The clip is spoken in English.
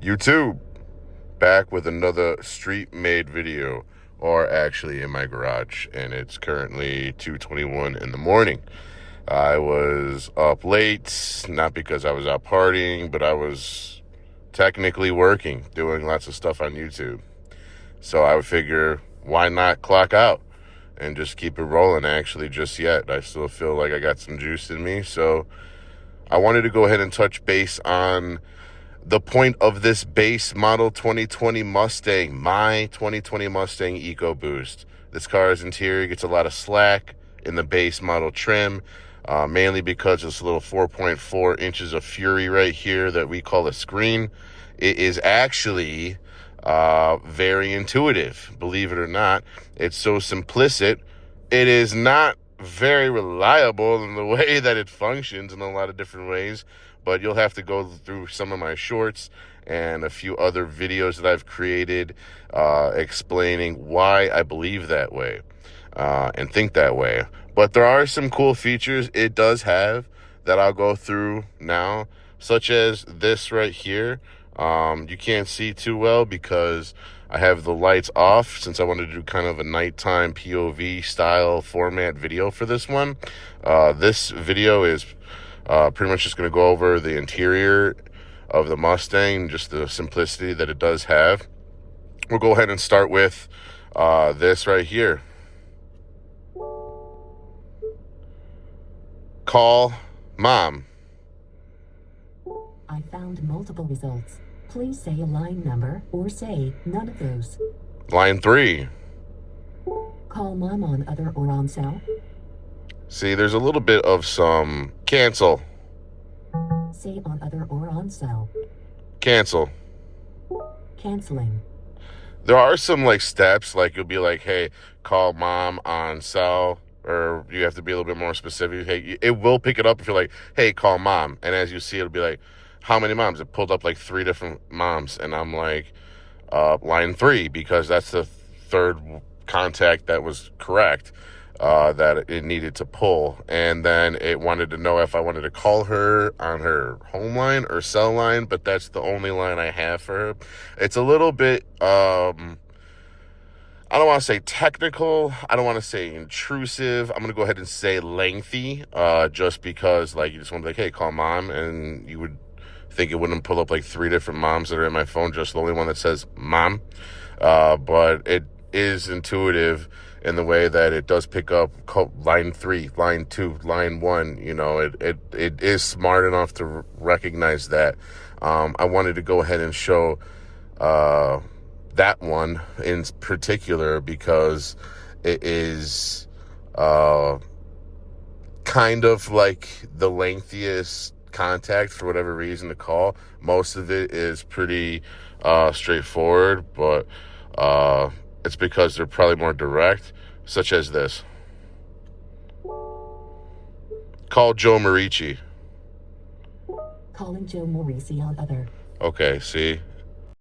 YouTube, back with another street-made video, or actually in my garage, and it's currently 2:21 in the morning. I was up late, not because I was out partying, but I was technically working, doing lots of stuff on YouTube. So I would figure, why not clock out and just keep it rolling? Actually, just yet, I still feel like I got some juice in me, so I wanted to go ahead and touch base on the point of this base model 2020 Mustang, my 2020 Mustang EcoBoost. This car's interior gets a lot of slack in the base model trim, mainly because it's a little 4.4 inches of fury right here that we call a screen. It is actually very intuitive, believe it or not. It's so simplistic. It is not very reliable in the way that it functions in a lot of different ways, but you'll have to go through some of my shorts and a few other videos that I've created explaining why I believe that way and think that way. But there are some cool features it does have that I'll go through now, such as this right here. You can't see too well because I have the lights off, since I wanted to do kind of a nighttime POV style format video for this one. This video is pretty much just going to go over the interior of the Mustang, just the simplicity that it does have. We'll go ahead and start with this right here. Call mom. I found multiple results. Please say a line number or say none of those. Line 3. Call mom on other or on cell. See, there's a little bit of some cancel. Say on other or on cell. Cancel. Canceling. There are some like steps, like you'll be like, hey, call mom on cell, or you have to be a little bit more specific. Hey, it will pick it up if you're like, hey, call mom. And as you see, it'll be like, how many moms? It pulled up like 3 different moms. And I'm like, line 3, because that's the third contact that was correct, that it needed to pull. And then it wanted to know if I wanted to call her on her home line or cell line, but that's the only line I have for her. It's a little bit, I don't want to say technical. I don't want to say intrusive. I'm going to go ahead and say lengthy, just because, like, you just want to be like, hey, call mom, and you would think it wouldn't pull up like 3 different moms that are in my phone, just the only one that says mom. But it is intuitive in the way that it does pick up line 3, line 2, line 1. You know, it is smart enough to recognize that. I wanted to go ahead and show that one in particular because it is kind of like the lengthiest contact for whatever reason to call. Most of it is pretty straightforward, but it's because they're probably more direct, such as this. Call Joe Marici. Calling Joe Morrissey on other. Okay, see,